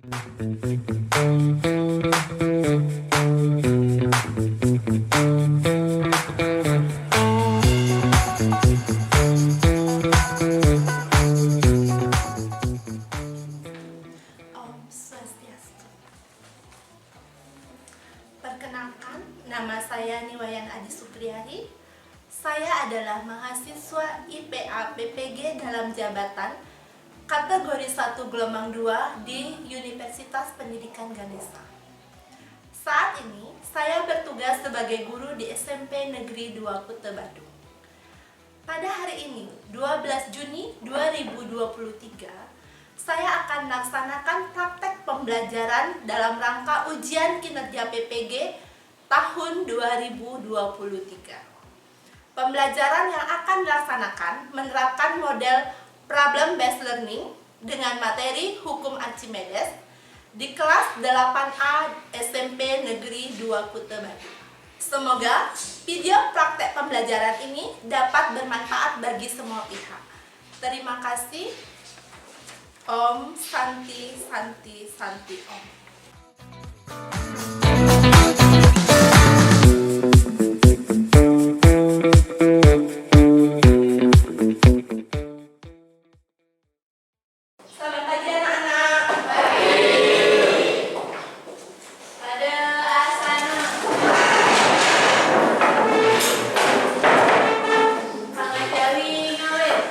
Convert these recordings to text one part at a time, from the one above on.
Om Swastiastu. Perkenalkan, nama saya Niwayan Adi Supriyari. Saya adalah mahasiswa IPA PPG dalam jabatan kategori 1 gelombang 2 di Universitas Pendidikan Ganesha. Saat ini, saya bertugas sebagai guru di SMP Negeri 2 Kute Badung. Pada hari ini, 12 Juni 2023, saya akan melaksanakan praktek pembelajaran dalam rangka ujian kinerja PPG tahun 2023. Pembelajaran yang akan dilaksanakan menerapkan model problem based learning dengan materi hukum Archimedes di kelas 8A SMP Negeri 2 Kute Badung. Semoga video praktek pembelajaran ini dapat bermanfaat bagi semua pihak. Terima kasih. Om Santi Santi Santi Om. Selamat pagi anak-anak. Pada asana Pangajawi ngawit.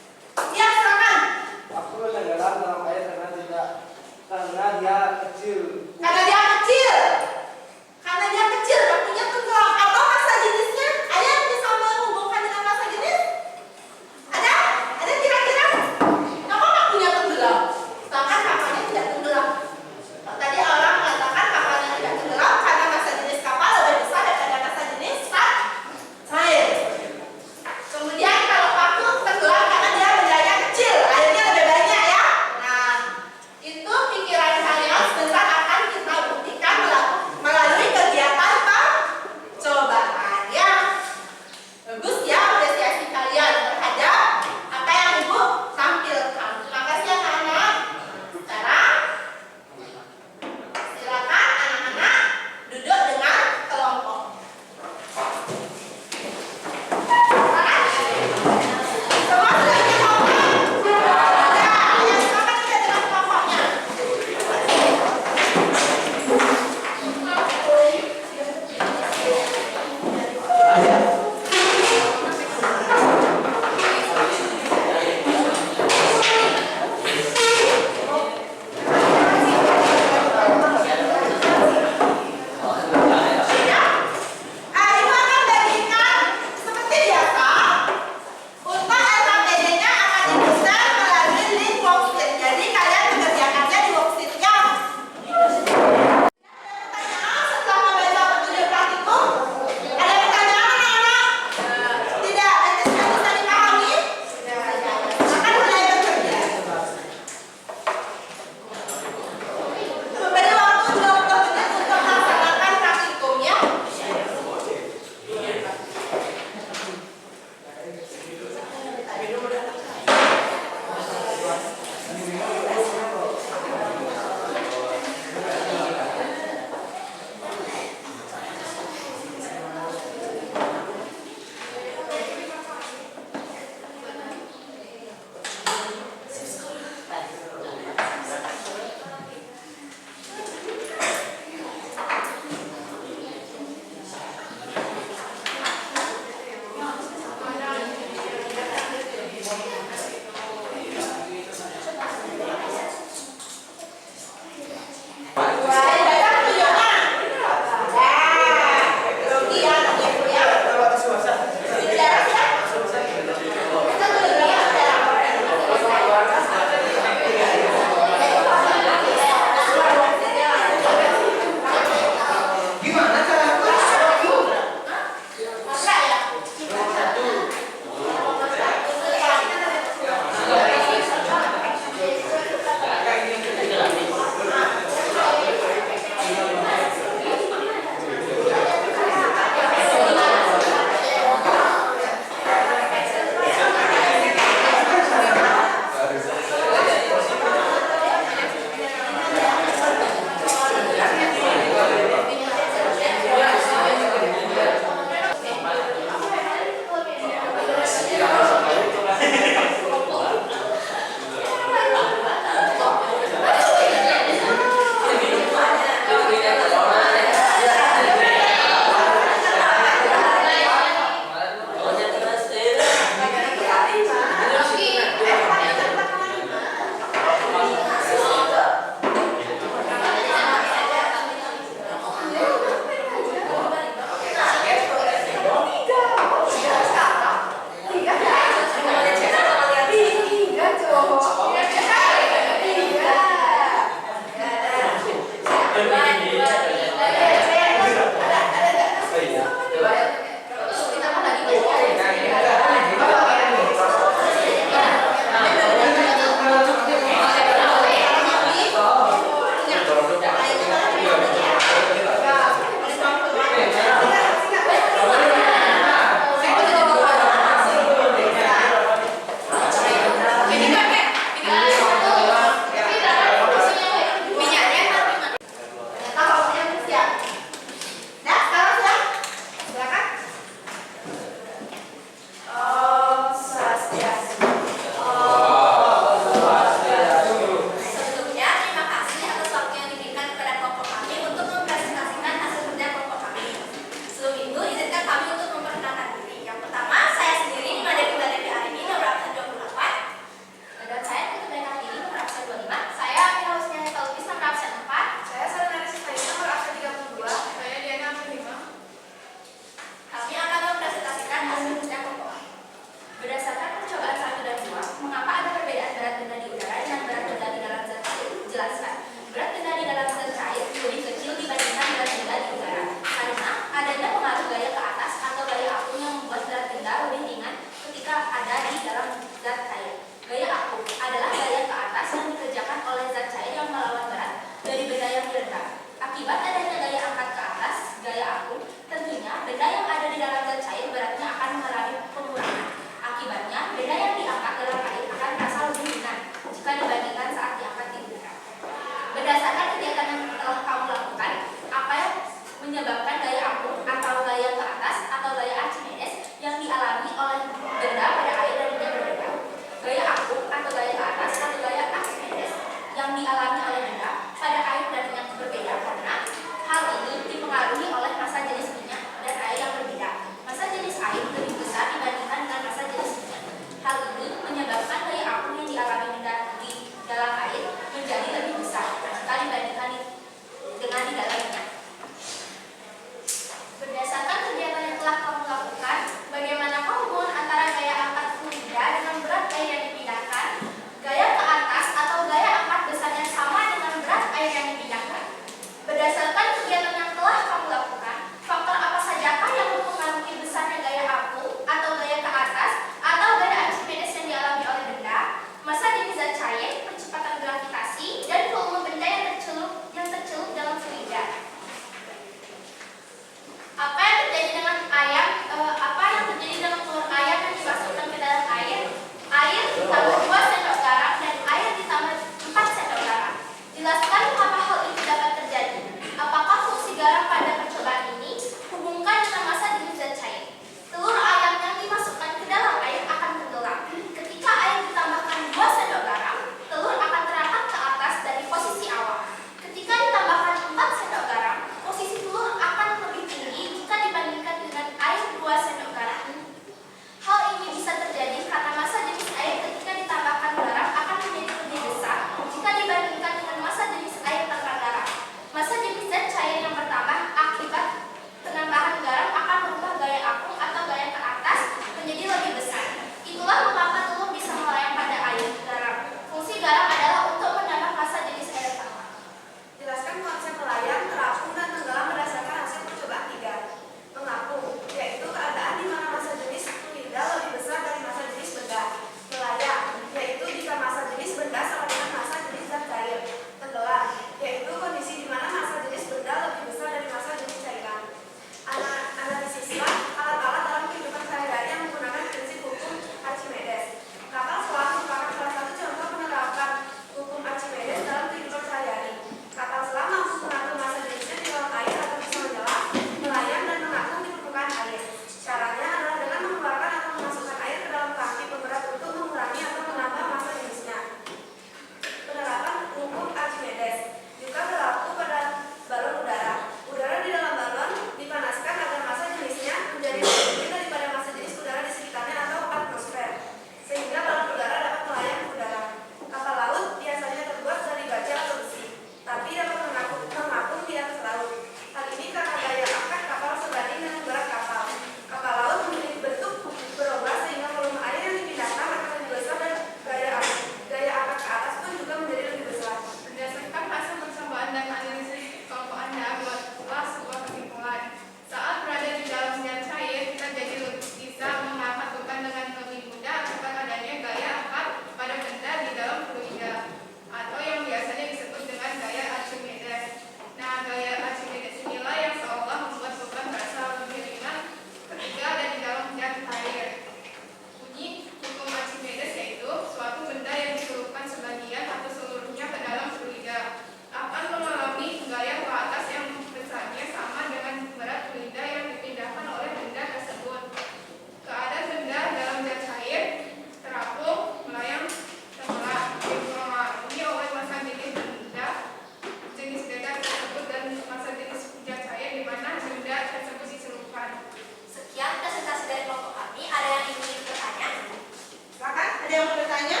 Ada yang mau bertanya?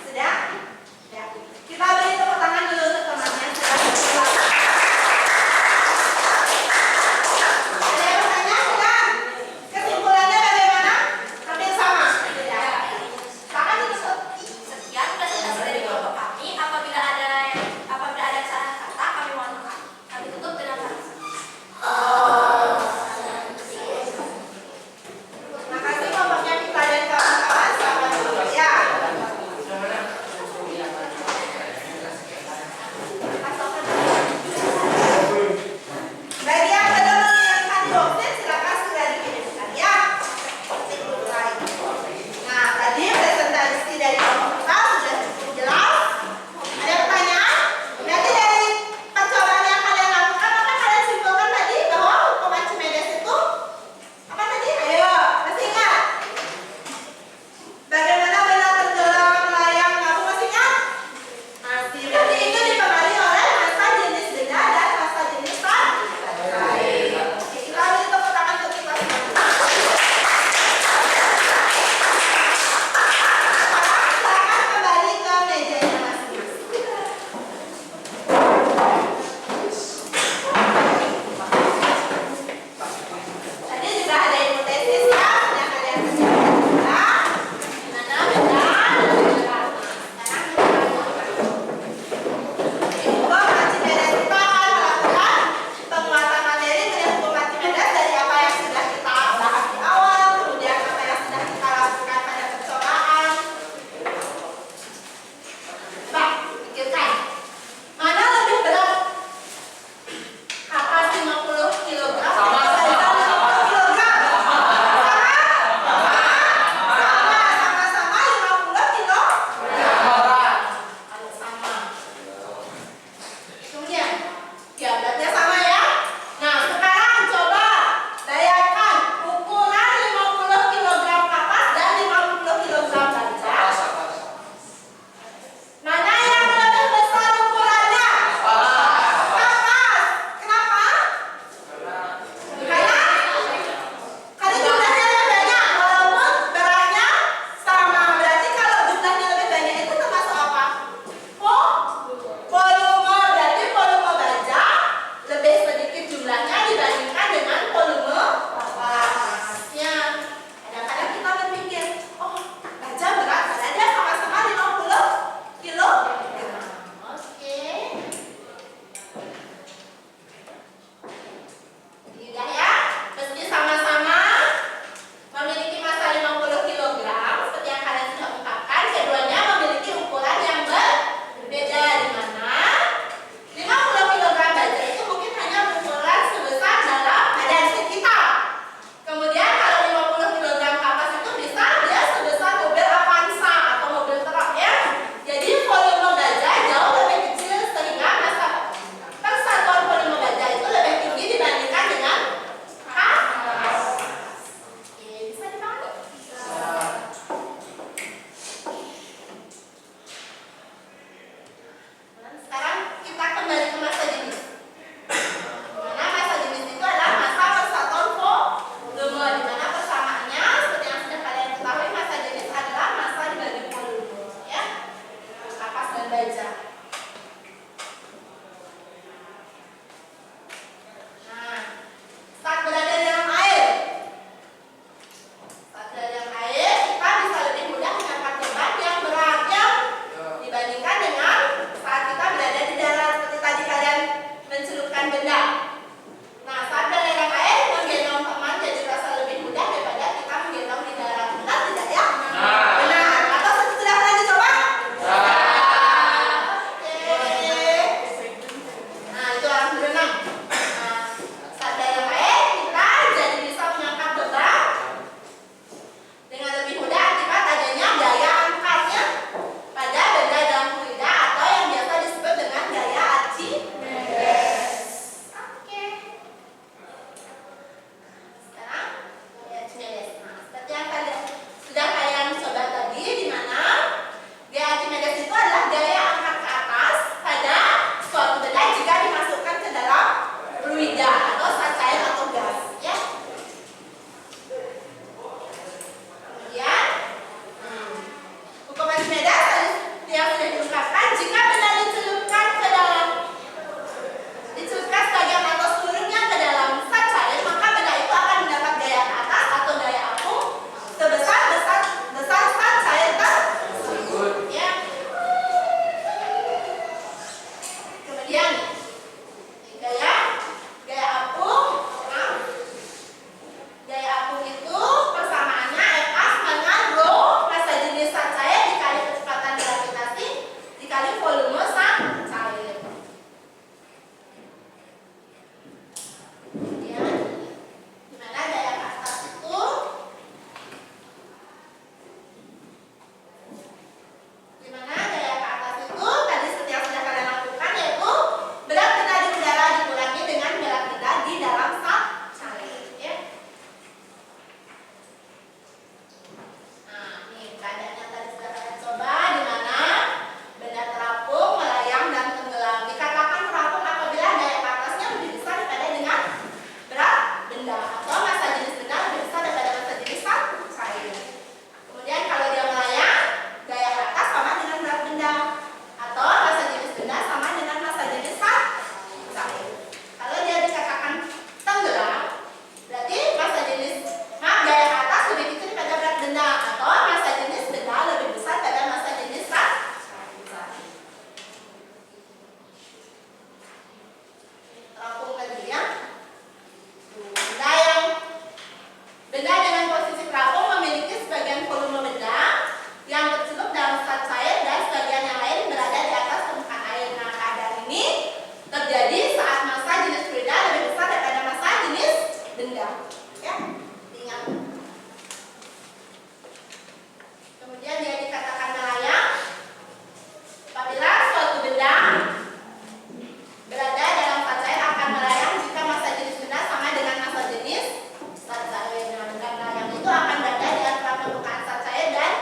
Sudah? Ya. Kita beri tepuk tangan dulu untuk temannya. Silakan. Ada yang bertanya? Sudah? Kesimpulannya bagaimana? Hampir sama? Ya. Silakan ditutup. Sekian presentasi dari kelompok kami. Apabila ada kesalahan kata, kami mohon maaf. Kami tutup dengan kata. Terima kasih kelompoknya Pita dan kawan-kawan. Archimedes yang sudah diungkapkan, jika benda dicelupkan sebagian atau seluruhnya ke dalam zat cair, maka benda itu akan mendapat gaya ke atas atau gaya apung sebesar zat cair tersebut. Ya. Kemudian gaya apung. Gaya apung itu persamaannya FA sama dengan rho massa jenis zat cair dikali kecepatan gravitasi dikali volume zat cair. Kemudian dimana gaya ke atas itu tadi seperti yang sudah kalian lakukan, yaitu berat benda di udara dikurangi dengan berat benda di dalam zat cair. Ya. Nah, ini keadaan yang tadi sudah kalian coba, di mana benda terapung, melayang, dan tenggelam. Dikatakan terapung apabila gaya ke atasnya lebih besar daripada dengan berat benda, atau massa jenis benda lebih besar daripada massa jenis zat cair. Kemudian kalau dia melayang, gaya ke atas sama dengan berat benda, atau massa jenis benda sama dengan massa jenis zat cair. Kalau dia dikatakan tenggelam, berarti gaya ke atas lebih kecil daripada berat benda, atau massa jenis benda lebih besar pada massa jenis zat cair. Terapung lagi ya. Benda dengan posisi terapung memiliki sebagian volume benda yang tercelup dalam zat cair dan sebagian yang lain berada di atas permukaan air. Nah, keadaan ini terjadi saat massa jenis fluida lebih besar daripada massa jenis benda. Ya, ingat. Kemudian dia dikatakan melayang apabila suatu benda berada dalam zat cair akan melayang jika massa jenis benda sama dengan massa jenis zat cair. Nah, benda melayang itu akan berada di antara permukaan zat cair dan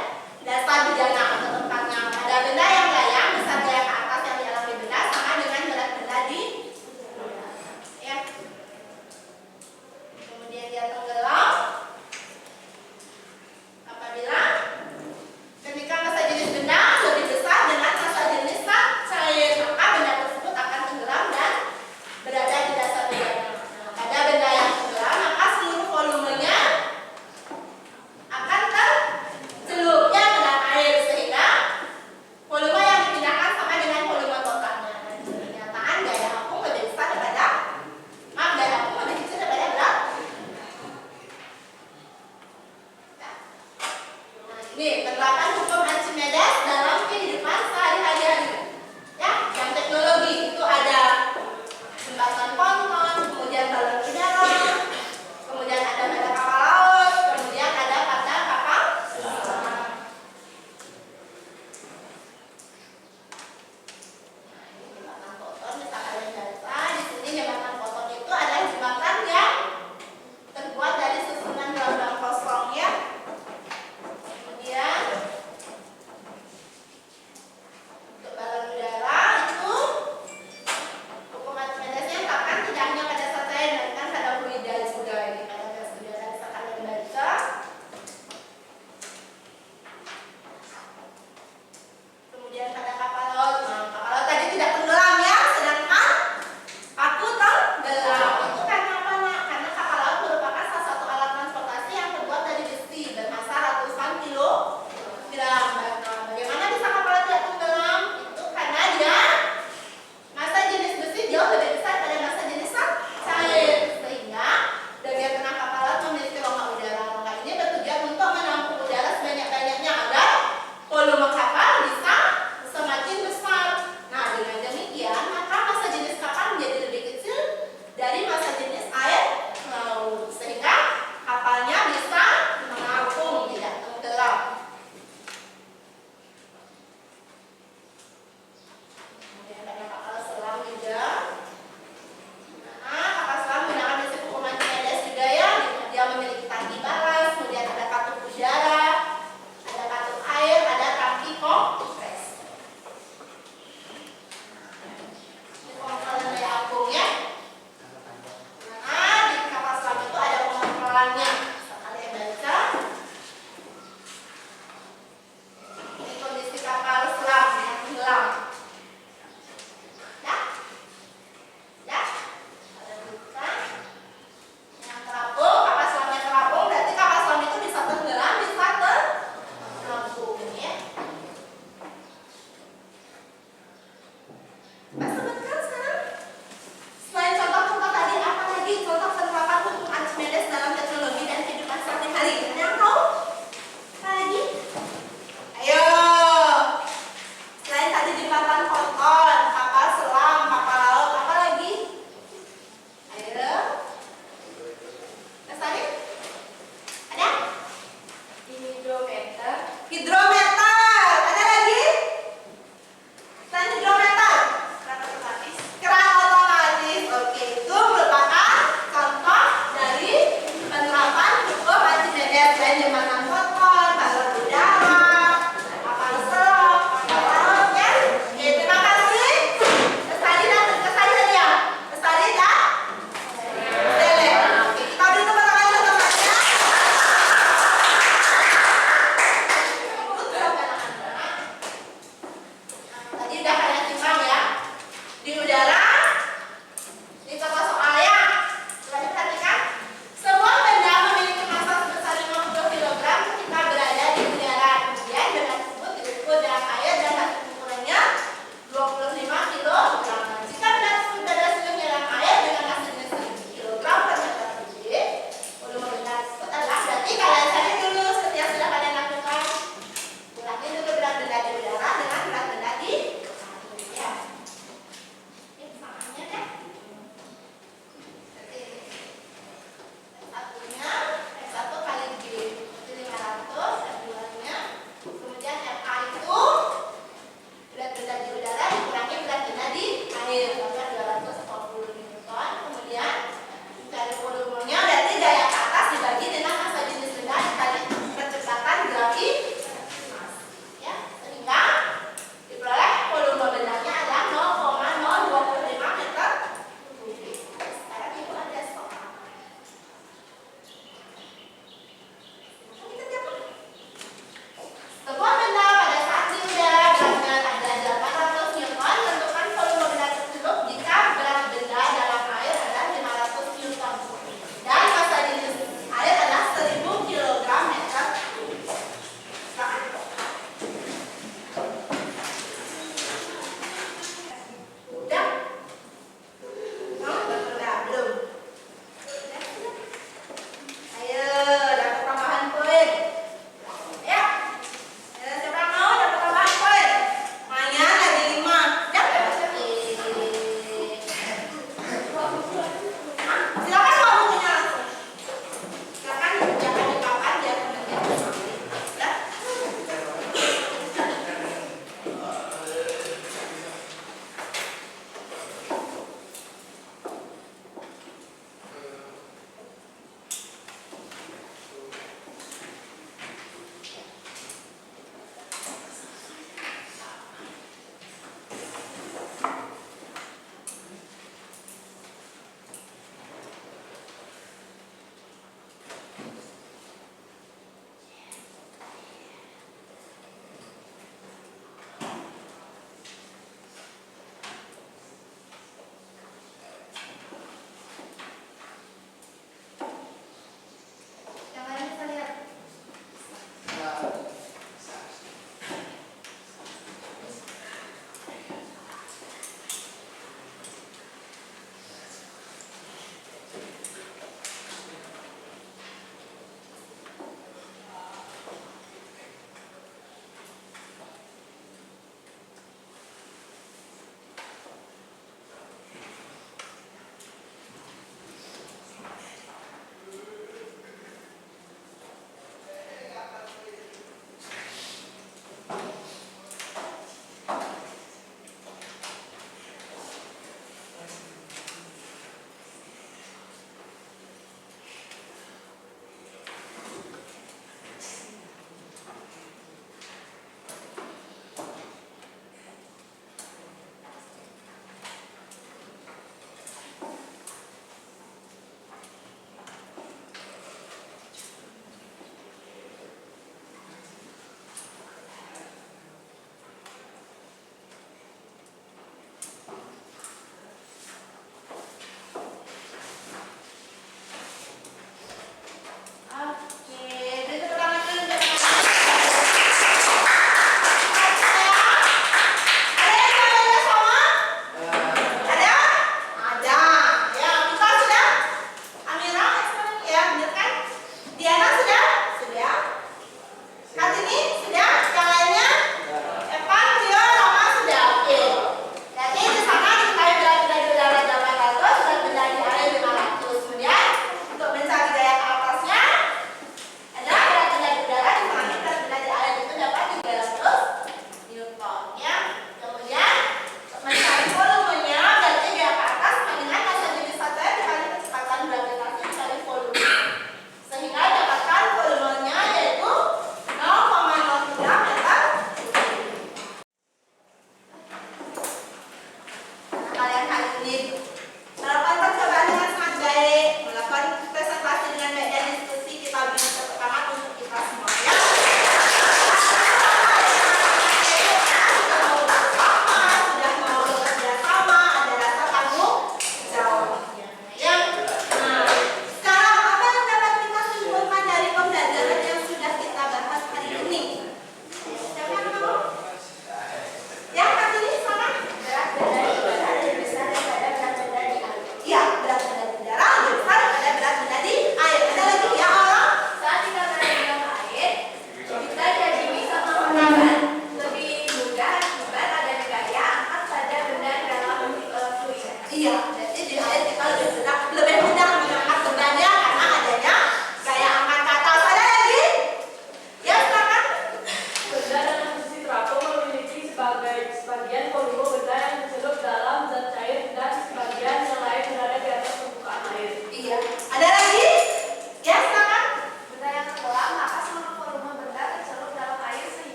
dasar bejana atau tempatnya. Pada benda yang melayang, besar gaya ke atas yang dialami benda sama dengan berat benda di udara. Ya. Kemudian dia tenggelam apabila ketika massa jenis benda lebih besar dengan massa jenis zat cair, maka benda tersebut akan tenggelam dan berada di dasar bejana. Nah, pada benda yang tenggelam, maka seluruh volumenya akan tercelupnya ke dalam air, sehingga volume yang dipindahkan sama dengan volume totalnya. Dan kenyataan gaya apung lebih besar daripada gaya apung lebih kecil daripada berat. Nah, ini penerapan hukum Archimedes